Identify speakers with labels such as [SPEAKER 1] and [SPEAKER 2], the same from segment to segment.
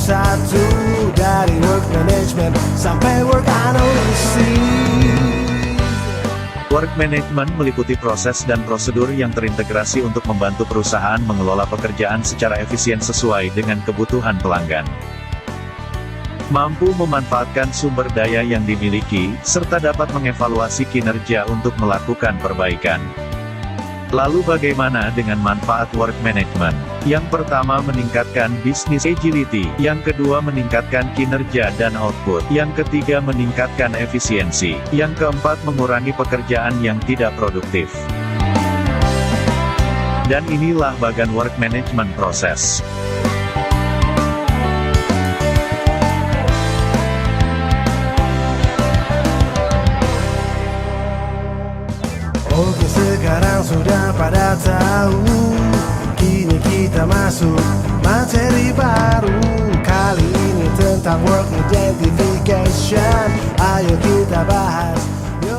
[SPEAKER 1] satu, dari work management sampai work analysis.
[SPEAKER 2] Work management meliputi proses dan prosedur yang terintegrasi untuk membantu perusahaan mengelola pekerjaan secara efisien sesuai dengan kebutuhan pelanggan. Mampu memanfaatkan sumber daya yang dimiliki, serta dapat mengevaluasi kinerja untuk melakukan perbaikan. Lalu bagaimana dengan manfaat work management? Yang pertama, meningkatkan business agility. Yang kedua, meningkatkan kinerja dan output. Yang ketiga, meningkatkan efisiensi. Yang keempat, mengurangi pekerjaan yang tidak produktif. Dan inilah bagian work management proses.
[SPEAKER 1] Oke, sekarang sudah pada tahu, kini kita masuk materi baru. Kali ini tentang work identification. Ayo kita bahas.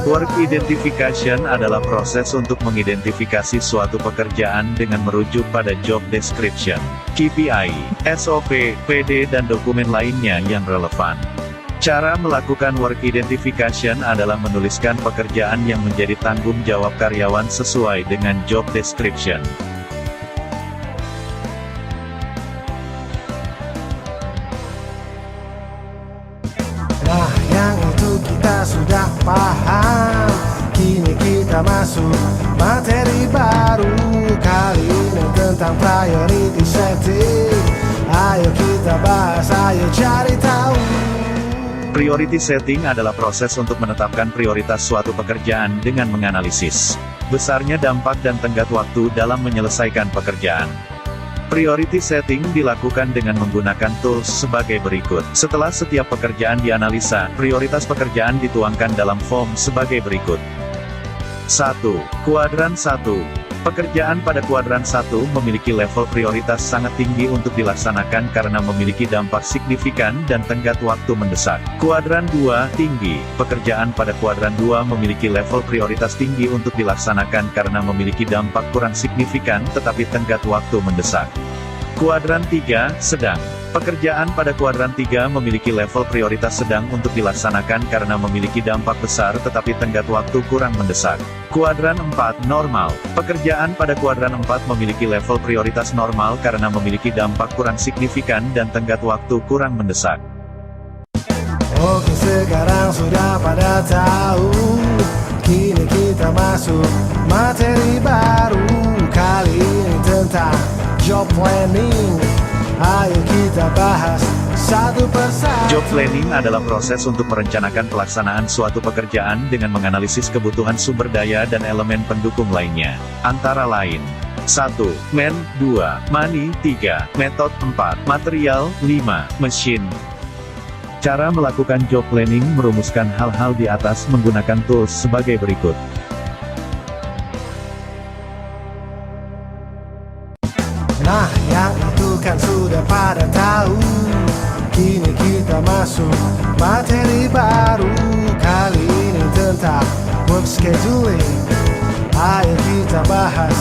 [SPEAKER 2] Work identification adalah proses untuk mengidentifikasi suatu pekerjaan dengan merujuk pada job description, KPI, SOP, PD dan dokumen lainnya yang relevan. Cara melakukan work identification adalah menuliskan pekerjaan yang menjadi tanggung jawab karyawan sesuai dengan job description.
[SPEAKER 1] Nah, yang itu kita sudah paham. Kini kita masuk materi baru. Kali ini tentang priority setting. Ayo kita bahas, ayo cari tahu.
[SPEAKER 2] Priority setting adalah proses untuk menetapkan prioritas suatu pekerjaan dengan menganalisis besarnya dampak dan tenggat waktu dalam menyelesaikan pekerjaan. Priority setting dilakukan dengan menggunakan tools sebagai berikut. Setelah setiap pekerjaan dianalisa, prioritas pekerjaan dituangkan dalam form sebagai berikut. 1. Kuadran 1. Pekerjaan pada kuadran 1 memiliki level prioritas sangat tinggi untuk dilaksanakan karena memiliki dampak signifikan dan tenggat waktu mendesak. Kuadran 2, tinggi. Pekerjaan pada kuadran 2 memiliki level prioritas tinggi untuk dilaksanakan karena memiliki dampak kurang signifikan tetapi tenggat waktu mendesak. Kuadran 3, sedang. Pekerjaan pada kuadran 3 memiliki level prioritas sedang untuk dilaksanakan karena memiliki dampak besar tetapi tenggat waktu kurang mendesak. Kuadran 4, normal. Pekerjaan pada kuadran 4 memiliki level prioritas normal karena memiliki dampak kurang signifikan dan tenggat waktu kurang mendesak.
[SPEAKER 1] Oke, sekarang sudah pada tahu, kini kita masuk materi baru. Kali ini tentang job planning. Ayo kita bahas satu persatu.
[SPEAKER 2] Job planning adalah proses untuk merencanakan pelaksanaan suatu pekerjaan dengan menganalisis kebutuhan sumber daya dan elemen pendukung lainnya. Antara lain: 1. Man, 2. Money, 3. Method, 4. Material, 5. Mesin. Cara melakukan job planning merumuskan hal-hal di atas menggunakan tools sebagai berikut.
[SPEAKER 1] Nah, yang itu kan sudah pada tahu. Kini kita masuk materi baru. Kali ini tentang work scheduling. Ayo kita bahas,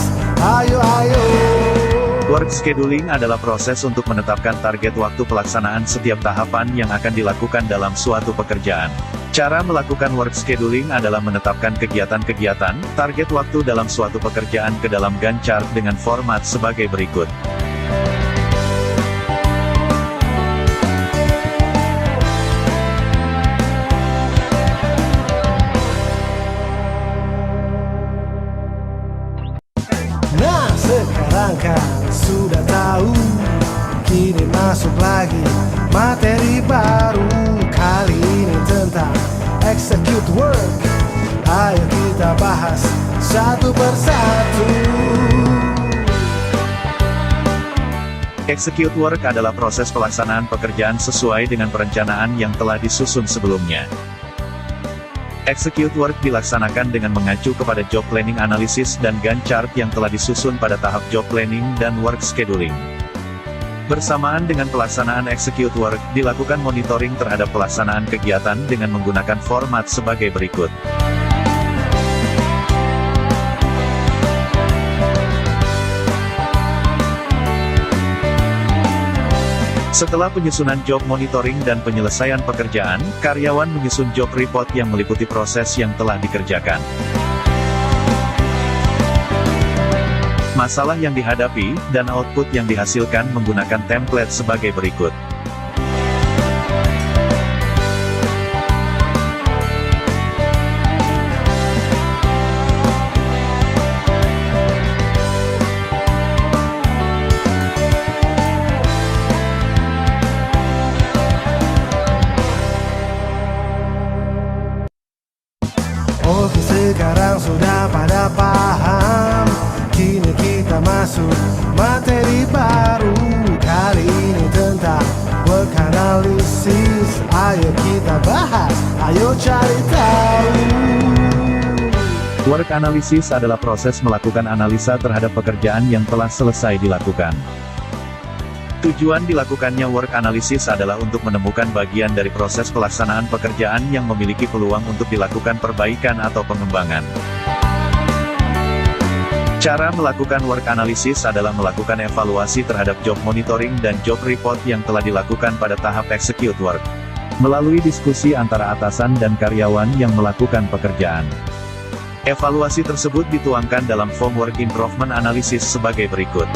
[SPEAKER 1] ayo.
[SPEAKER 2] Work scheduling adalah proses untuk menetapkan target waktu pelaksanaan setiap tahapan yang akan dilakukan dalam suatu pekerjaan. Cara melakukan work scheduling adalah menetapkan kegiatan-kegiatan, target waktu dalam suatu pekerjaan ke dalam Gantt chart dengan format sebagai berikut.
[SPEAKER 1] Nah, sekarang kan sudah tahu, kini masuk lagi materi baru. Kali ini tentang execute work. Ayo kita bahas satu persatu.
[SPEAKER 2] Execute work adalah proses pelaksanaan pekerjaan sesuai dengan perencanaan yang telah disusun sebelumnya. Execute work dilaksanakan dengan mengacu kepada job planning analisis dan Gantt chart yang telah disusun pada tahap job planning dan work scheduling. Bersamaan dengan pelaksanaan execute work, dilakukan monitoring terhadap pelaksanaan kegiatan dengan menggunakan format sebagai berikut. Setelah penyusunan job monitoring dan penyelesaian pekerjaan, karyawan menyusun job report yang meliputi proses yang telah dikerjakan. Masalah yang dihadapi, dan output yang dihasilkan menggunakan template sebagai berikut.
[SPEAKER 1] Oke, sekarang sudah pada paham. Kini kita masuk materi baru. Kali ini tentang work analysis. Ayo kita bahas, ayo cari tahu.
[SPEAKER 2] Work analysis adalah proses melakukan analisa terhadap pekerjaan yang telah selesai dilakukan. Tujuan dilakukannya work analysis adalah untuk menemukan bagian dari proses pelaksanaan pekerjaan yang memiliki peluang untuk dilakukan perbaikan atau pengembangan. Cara melakukan work analysis adalah melakukan evaluasi terhadap job monitoring dan job report yang telah dilakukan pada tahap execute work, melalui diskusi antara atasan dan karyawan yang melakukan pekerjaan. Evaluasi tersebut dituangkan dalam form work improvement analysis sebagai berikut.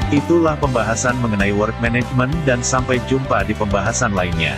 [SPEAKER 2] Itulah pembahasan mengenai work management, dan sampai jumpa di pembahasan lainnya.